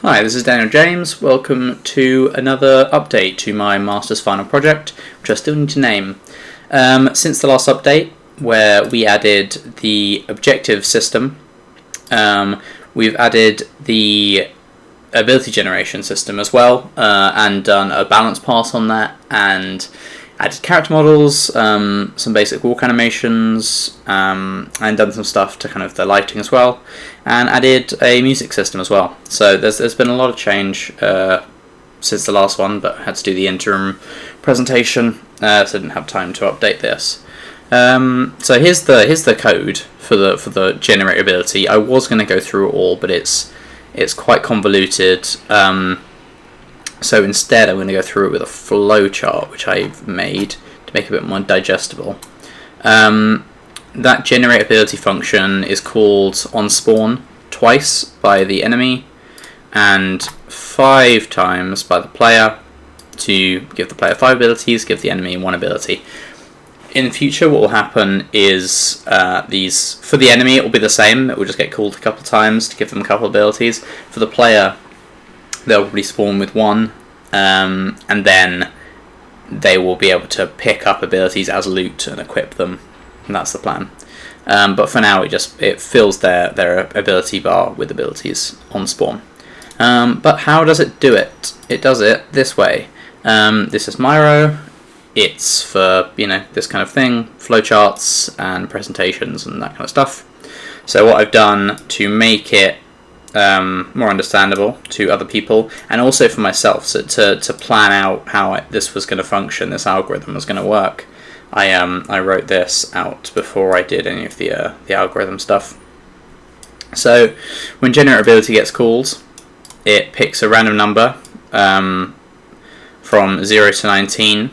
Hi, this is Daniel James. Welcome to another update to my Master's Final project, which I still need to name. Since the last update, where we added the objective system, we've added the ability generation system as well, and done a balance pass on that, and added character models, some basic walk animations, and done some stuff to kind of the lighting as well, and added a music system as well. So there's been a lot of change since the last one, but I had to do the interim presentation, so I didn't have time to update this. So here's the code for the generator ability. I was going to go through it all, but it's quite convoluted. So instead I'm going to go through it with a flow chart which I've made to make it a bit more digestible. That generate ability function is called onSpawn twice by the enemy and 5 times by the player to give the player 5 abilities, give the enemy 1 ability. In the future what will happen is these, for the enemy it will be the same, it will just get called a couple of times to give them a couple of abilities. For the player they'll probably spawn with 1, and then they will be able to pick up abilities as loot and equip them, and that's the plan. But for now it fills their ability bar with abilities on spawn. But how does it do it? It does it this way. This is Myro. It's for, this kind of thing, flowcharts and presentations and that kind of stuff. So what I've done to make it more understandable to other people, and also for myself, so to plan out how this was going to function, this algorithm was going to work, I wrote this out before I did any of the algorithm stuff. So when generatability gets called, it picks a random number from 0 to 19.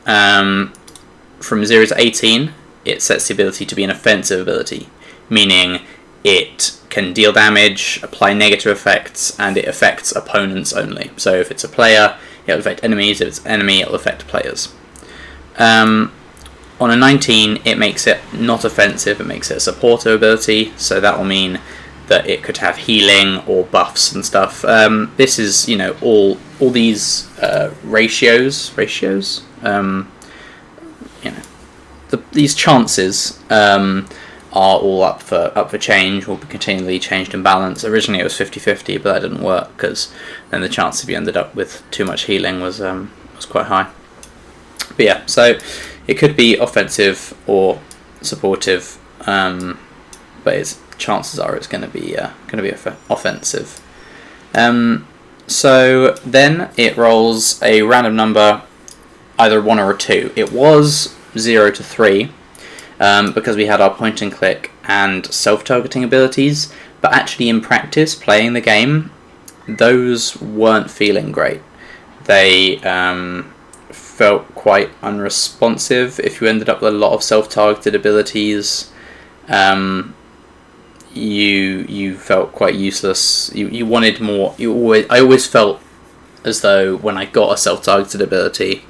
From 0 to 18, it sets the ability to be an offensive ability, meaning it can deal damage, apply negative effects, and it affects opponents only. So if it's a player, it'll affect enemies. If it's an enemy, it'll affect players. On a 19, it makes it not offensive, it makes it a supportive ability, so that will mean that it could have healing or buffs and stuff. This is, all these ratios, these chances are all up for change, will be continually changed and balanced. Originally it was 50-50, but that didn't work because then the chance if you ended up with too much healing was quite high. But yeah, so it could be offensive or supportive, but its chances are it's going to be offensive. So then it rolls a random number, either 1 or a 2. It was 0 to 3. Because we had our point and click and self-targeting abilities, but actually in practice, playing the game, those weren't feeling great. They felt quite unresponsive. If you ended up with a lot of self-targeted abilities, you felt quite useless. You wanted more. I always felt as though when I got a self-targeted ability,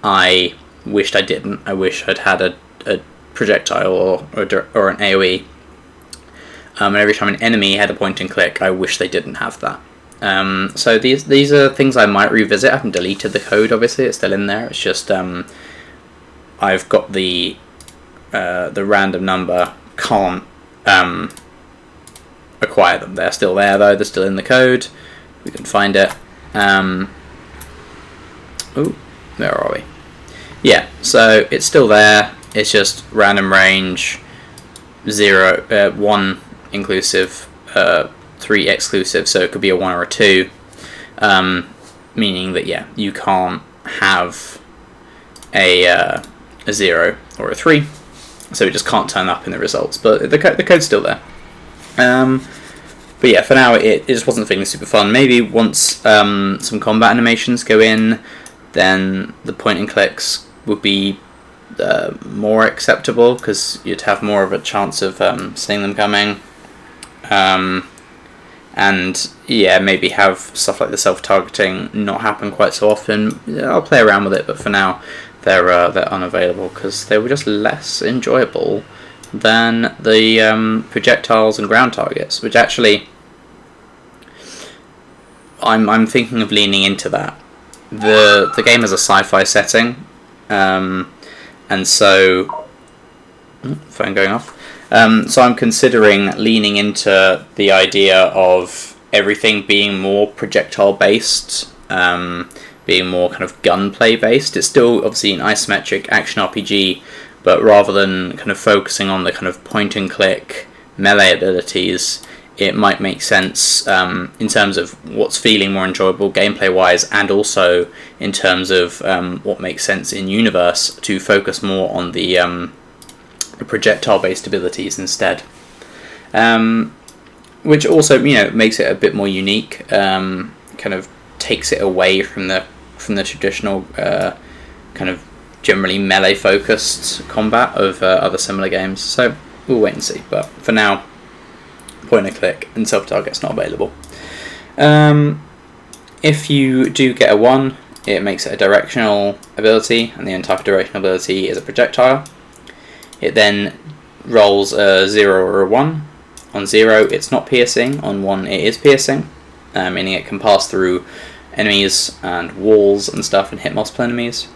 I wished I didn't. I wish I'd had a projectile or an AoE. And every time an enemy had a point and click, I wish they didn't have that. So these are things I might revisit. I haven't deleted the code, obviously, it's still in there. It's just I've got the random number, can't acquire them. They're still there though, they're still in the code. We can find it. Where are we? Yeah, so it's still there. It's just random range, 0, 1 inclusive, 3 exclusive, so it could be a 1 or a 2, meaning that you can't have a 0 or a 3, so it just can't turn up in the results. But the code's still there. But yeah, for now it just wasn't feeling super fun. Maybe once some combat animations go in, then the point and clicks would be more acceptable because you'd have more of a chance of seeing them coming, and maybe have stuff like the self-targeting not happen quite so often. I'll play around with it, but for now they're unavailable because they were just less enjoyable than the projectiles and ground targets, which actually I'm thinking of leaning into that. The game has a sci-fi setting, and so phone going off. So I'm considering leaning into the idea of everything being more projectile based, being more kind of gunplay based. It's still obviously an isometric action RPG, but rather than kind of focusing on the kind of point and click melee abilities, it might make sense in terms of what's feeling more enjoyable gameplay wise, and also in terms of what makes sense in universe, to focus more on the projectile based abilities instead, which also makes it a bit more unique, kind of takes it away from the traditional kind of generally melee focused combat of other similar games. So we'll wait and see, but for now, point and click and self-target's not available. If you do get a 1, it makes it a directional ability, and the entire directional ability is a projectile. It then rolls a 0 or a 1. On 0 it's not piercing, on 1 it is piercing, meaning it can pass through enemies and walls and stuff and hit multiple enemies.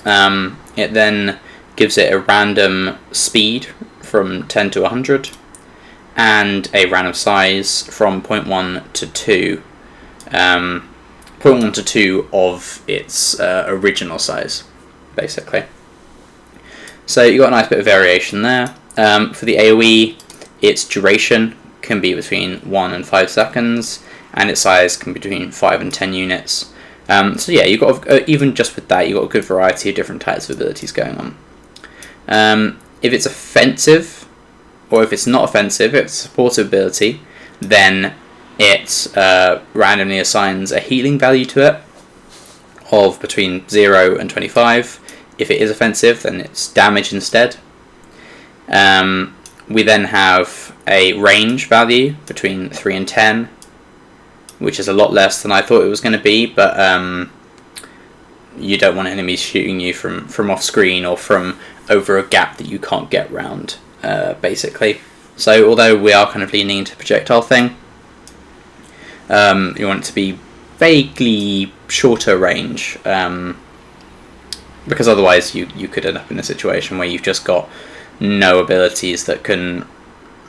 It then gives it a random speed from 10 to 100, and a random size from 0.1 to 2. 0.1 to 2 of its original size, basically. So you've got a nice bit of variation there. For the AoE, its duration can be between 1 and 5 seconds, and its size can be between 5 and 10 units. So yeah, you've got even just with that, you've got a good variety of different types of abilities going on. If it's offensive, or if it's not offensive, if it's a supportive ability, then it randomly assigns a healing value to it of between 0 and 25. If it is offensive, then it's damage instead. We then have a range value between 3 and 10, which is a lot less than I thought it was going to be, but you don't want enemies shooting you from off screen or from over a gap that you can't get round, basically. So although we are kind of leaning into the projectile thing, you want it to be vaguely shorter range, because otherwise you could end up in a situation where you've just got no abilities that can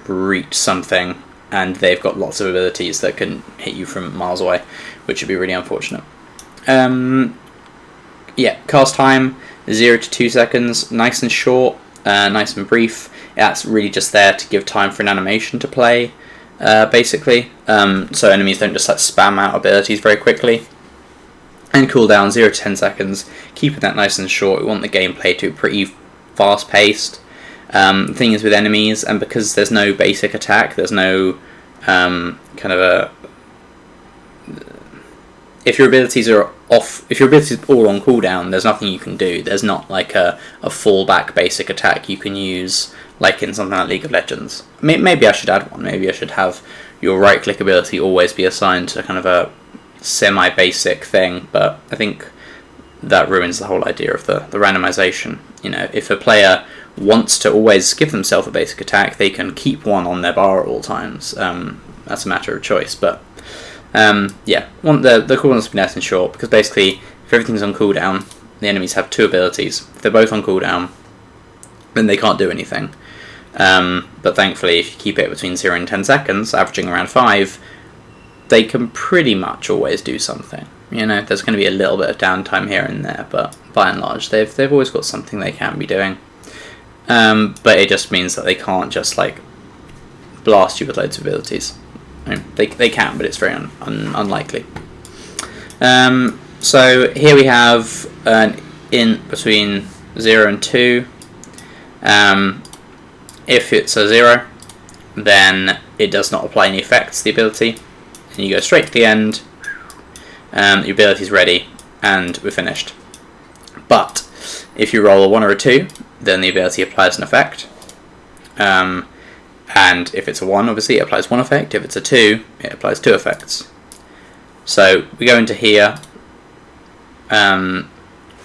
reach something, and they've got lots of abilities that can hit you from miles away, which would be really unfortunate. Yeah, cast time 0 to 2 seconds, nice and short, nice and brief. That's really just there to give time for an animation to play, basically, so enemies don't just like spam out abilities very quickly. And cooldown 0 to 10 seconds, keeping that nice and short. We want the gameplay to be pretty fast paced. The thing is with enemies, and because there's no basic attack, there's no kind of a... If your abilities are off, if your abilities are all on cooldown, there's nothing you can do. There's not like a fallback basic attack you can use, like in something like League of Legends. Maybe I should add one. Maybe I should have your right click ability always be assigned to kind of a semi-basic thing, but I think that ruins the whole idea of the randomization. If a player wants to always give themselves a basic attack, they can keep one on their bar at all times. That's a matter of choice, but yeah, want the cooldowns to be nice and short, because basically if everything's on cooldown, the enemies have 2 abilities. If they're both on cooldown, then they can't do anything. But thankfully, if you keep it between 0 and 10 seconds, averaging around 5, they can pretty much always do something. There's going to be a little bit of downtime here and there, but by and large, they've always got something they can be doing. But it just means that they can't just like blast you with loads of abilities. They can, but it's very unlikely. So here we have an int between 0 and 2. If it's a 0, then it does not apply any effects to the ability, and you go straight to the end. Your ability's ready, and we're finished. But if you roll a 1 or a 2, then the ability applies an effect. And if it's a 1, obviously it applies 1 effect. If it's a 2, it applies 2 effects. So we go into here.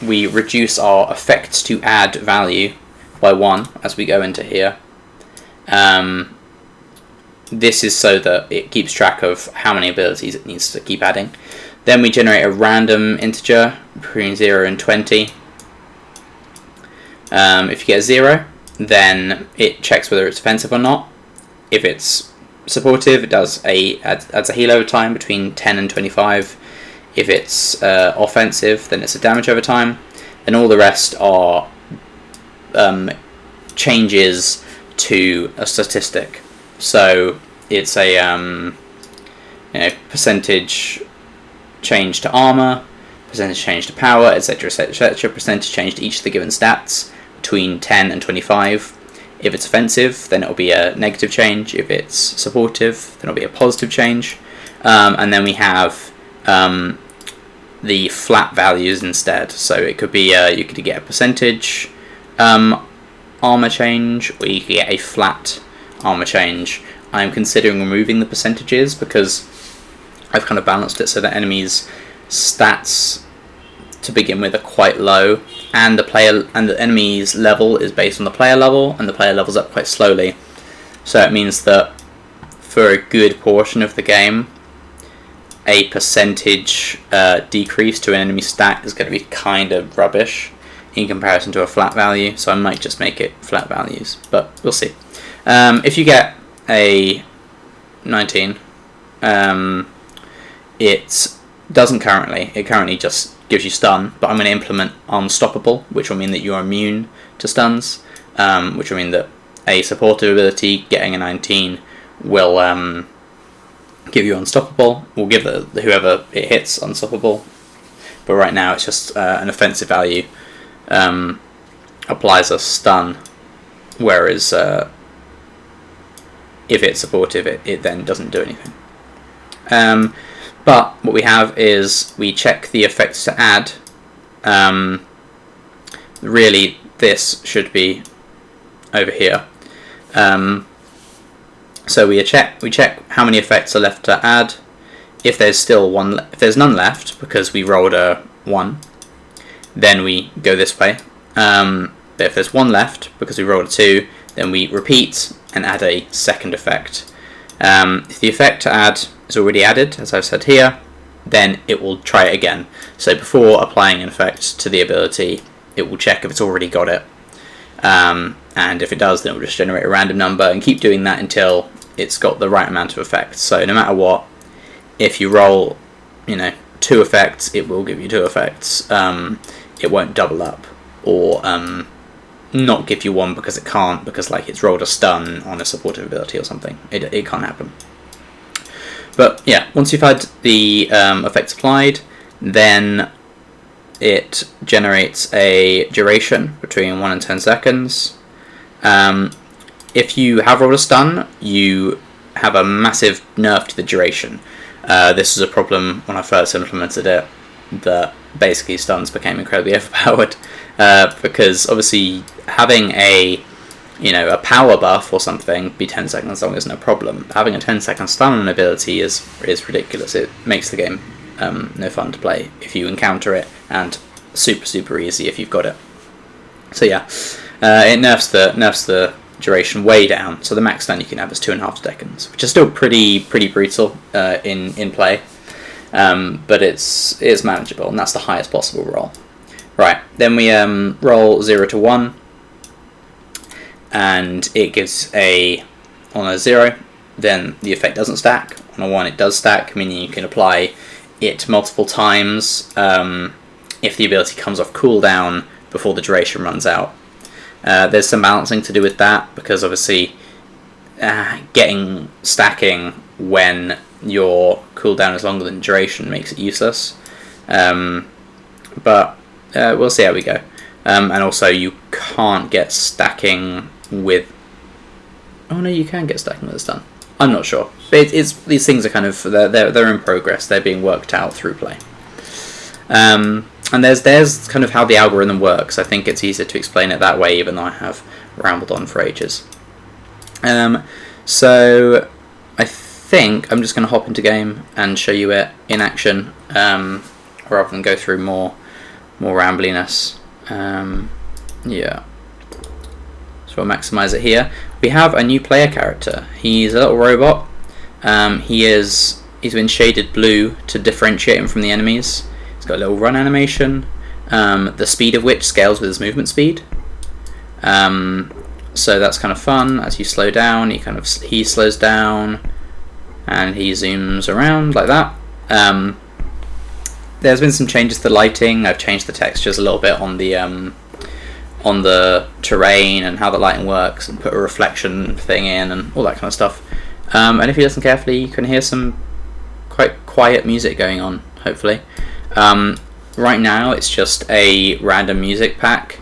We reduce our effects to add value by 1 as we go into here. this is so that it keeps track of how many abilities it needs to keep adding. Then we generate a random integer between 0 and 20. If you get a 0, then it checks whether it's offensive or not. If it's supportive, it adds a heal over time between 10 and 25. If it's offensive, then it's a damage over time. And all the rest are changes to a statistic. So it's a percentage change to armor, percentage change to power, etc., etc., percentage change to each of the given stats between 10 and 25. If it's offensive, then it'll be a negative change. If it's supportive, then it'll be a positive change. And then we have the flat values instead. So it could be you could get a percentage armor change, or you could get a flat armor change. I'm considering removing the percentages because I've kind of balanced it so that enemies' stats to begin with are quite low, and the enemy's level is based on the player level, and the player levels up quite slowly. So it means that for a good portion of the game, a percentage decrease to an enemy stat is going to be kind of rubbish in comparison to a flat value. So I might just make it flat values, but we'll see. If you get a 19, it doesn't currently. It currently just gives you stun, but I'm going to implement unstoppable, which will mean that you're immune to stuns, which will mean that a supportive ability getting a 19 will give you unstoppable. We'll give whoever it hits unstoppable, but right now it's just an offensive value applies a stun, whereas if it's supportive, it then doesn't do anything. But what we have is we check the effects to add. Really, this should be over here. So we check how many effects are left to add. If there's if there's none left because we rolled a 1, then we go this way. But if there's 1 left because we rolled a 2, then we repeat and add a second effect. If the effect to add is already added, as I've said here, then it will try it again. So before applying an effect to the ability, it will check if it's already got it. And if it does, then it will just generate a random number and keep doing that until it's got the right amount of effects. So no matter what, if you roll, 2 effects, it will give you 2 effects. It won't double up or not give you 1 because it can't, because it's rolled a stun on a supportive ability or something. It can't happen. But yeah, once you've had the effects applied, then it generates a duration between 1 and 10 seconds. If you have rolled a stun, you have a massive nerf to the duration. This was a problem when I first implemented it, that basically stuns became incredibly overpowered, because obviously having a power buff or something be 10 seconds long is no problem. Having a 10-second stun on an ability is ridiculous. It makes the game no fun to play if you encounter it, and super easy if you've got it. So yeah, it nerfs the duration way down. So the max stun you can have is 2.5 seconds, which is still pretty brutal in play, but it's manageable, and that's the highest possible roll. Right, then we roll 0 to 1. And it gives on a 0, then the effect doesn't stack. On a 1 it does stack, meaning you can apply it multiple times if the ability comes off cooldown before the duration runs out. There's some balancing to do with that, because obviously getting stacking when your cooldown is longer than duration makes it useless. But we'll see how we go. And also you can't get stacking with... Oh no, you can get stacking with a stun. I'm not sure. But these things are kind of... They're in progress. They're being worked out through play. And there's kind of how the algorithm works. I think it's easier to explain it that way, even though I have rambled on for ages. So I think I'm just going to hop into game and show you it in action, rather than go through more rambliness. Yeah. So I'll maximize it here. we have a new player character. He's a little robot. He's been shaded blue to differentiate him from the enemies. He's got a little run animation, the speed of which scales with his movement speed. So that's kind of fun. As you slow down, he slows down, and he zooms around like that. There's been some changes to the lighting. I've changed the textures a little bit on the terrain and how the lighting works, and put a reflection thing in and all that kind of stuff. And if you listen carefully, you can hear some quite quiet music going on, hopefully. Right now it's just a random music pack,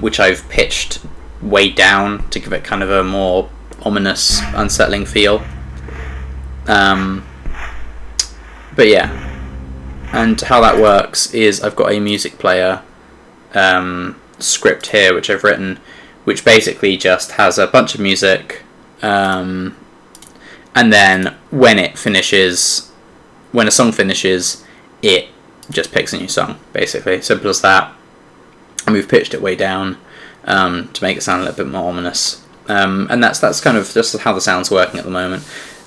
which I've pitched way down to give it kind of a more ominous, unsettling feel. But yeah, and how that works is I've got a music player script here which I've written, which basically just has a bunch of music, and then when a song finishes, it just picks a new song, basically. Simple as that. And we've pitched it way down to make it sound a little bit more ominous. And that's kind of just how the sound's working at the moment.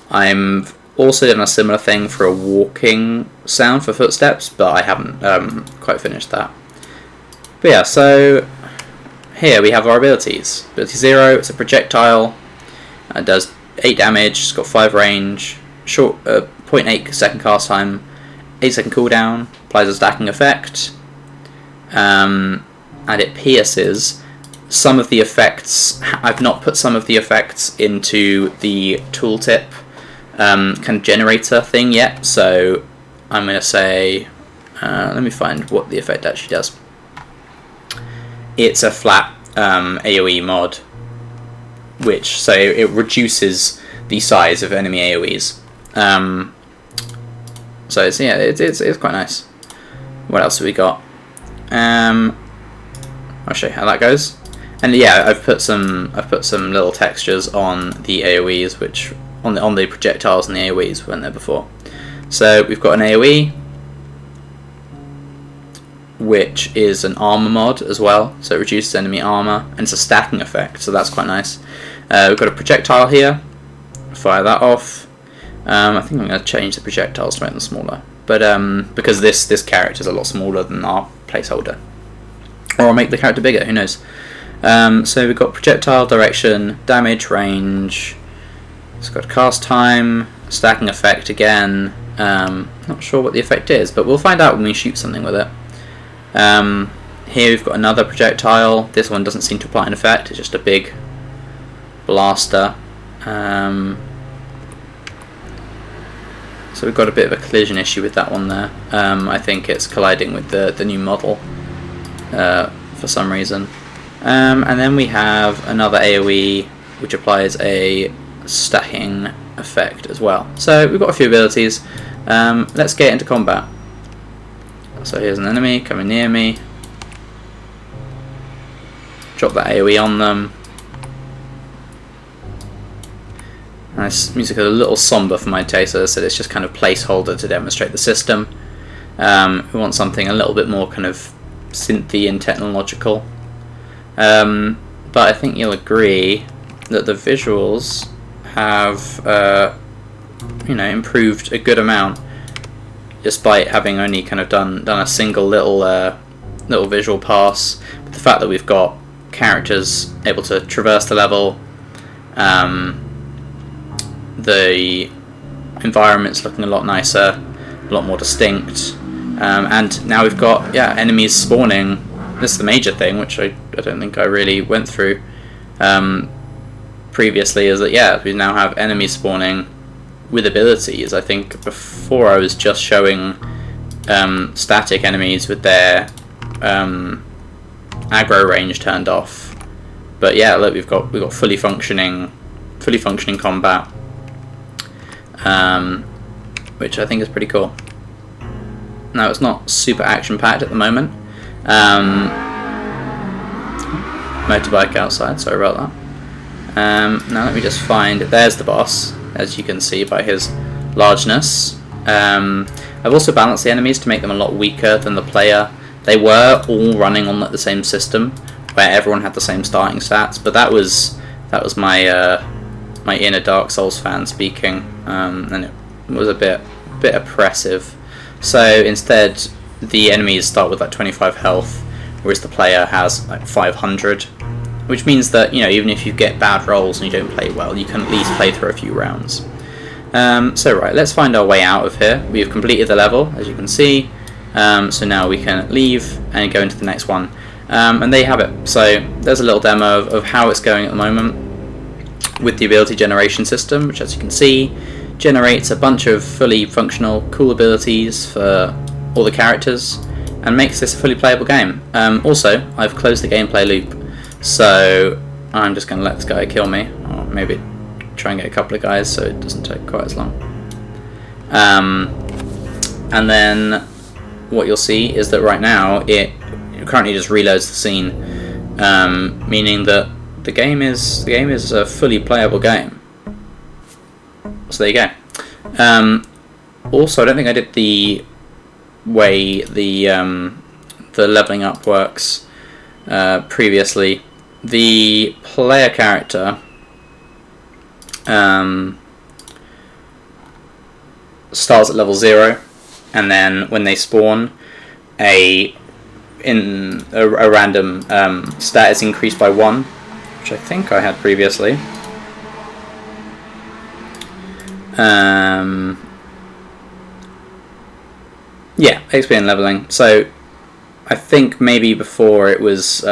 I'm also done a similar thing for a walking sound for footsteps, but I haven't quite finished that. But yeah, so here we have our abilities. Ability 0, it's a projectile. It does 8 damage, it's got 5 range, short 0.8 second cast time, 8 second cooldown, applies a stacking effect, and it pierces. Some of the effects, I've not put some of the effects into the tooltip kind of generator thing yet, so I'm going to say, let me find what the effect actually does. It's a flat AoE mod, so it reduces the size of enemy AoEs. So it's quite nice. What else have we got? I'll show you how that goes. And yeah, I've put some little textures on the AoEs, which on the projectiles and the AoEs weren't there before. So we've got an AoE, which is an armor mod as well, so it reduces enemy armor, and it's a stacking effect, so that's quite nice. We've got a projectile here. Fire that off. I think I'm going to change the projectiles to make them smaller, but because this character is a lot smaller than our placeholder, or I'll make the character bigger. Who knows? So we've got projectile, direction, damage, range. It's got cast time, stacking effect again. Not sure what the effect is, but we'll find out when we shoot something with it. Here we've got another projectile. This one doesn't seem to apply an effect, it's just a big blaster. So we've got a bit of a collision issue with that one there. I think it's colliding with the new model for some reason. And then we have another AoE which applies a stacking effect as well. So we've got a few abilities. Let's get into combat. So here's an enemy coming near me. Drop that AoE on them. This music is a little somber for my taste, as I said, it's just kind of placeholder to demonstrate the system. We want something a little bit more kind of synthy and technological. But I think you'll agree that the visuals have improved a good amount, despite having only kind of done a single little visual pass. But the fact that we've got characters able to traverse the level, the environment's looking a lot nicer, a lot more distinct, and now we've got enemies spawning. This is the major thing, which I don't think I really went through previously, is that we now have enemies spawning with abilities. I think before I was just showing static enemies with their aggro range turned off, but look, we've got fully functioning combat, which I think is pretty cool. Now it's not super action packed at the moment. Motorbike outside, sorry about that. Now let me just find, there's the boss, as you can see by his largeness. I've also balanced the enemies to make them a lot weaker than the player. They were all running on the same system, where everyone had the same starting stats, but that was That was my my inner Dark Souls fan speaking, and it was a bit oppressive. So instead, the enemies start with like 25 health, whereas the player has like 500, which means that, you know, even if you get bad rolls and you don't play well, you can at least play through a few rounds. So right, let's find our way out of here. We've completed the level, as you can see. So now we can leave and go into the next one. And there you have it. So there's a little demo of how it's going at the moment with the ability generation system, which, as you can see, generates a bunch of fully functional, cool abilities for all the characters and makes this a fully playable game. Also, I've closed the gameplay loop, so I'm just going to let this guy kill me, or maybe try and get a couple of guys so it doesn't take quite as long. And then what you'll see is that right now it currently just reloads the scene, meaning that the game is a fully playable game. So there you go. Also, I don't think I did the way the leveling up works previously. The player character starts at level 0, and then when they spawn, a random stat is increased by 1, which I think I had previously. Yeah, XP and leveling. So I think maybe before it was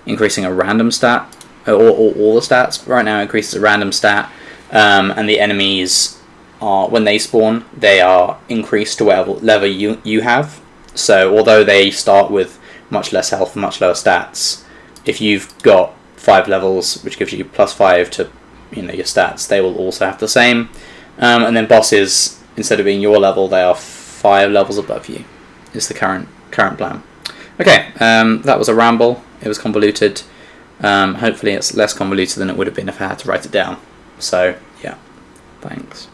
increasing a random stat, or all the stats. Right now it increases a random stat, and the enemies are, when they spawn, they are increased to whatever level you have. So although they start with much less health and much lower stats, if you've got 5 levels, which gives you +5 to, you know, your stats, they will also have the same. And then bosses, instead of being your level, they are 5 levels above you, is the current plan. Okay, that was a ramble. It was convoluted. Hopefully it's less convoluted than it would have been if I had to write it down. So yeah, thanks.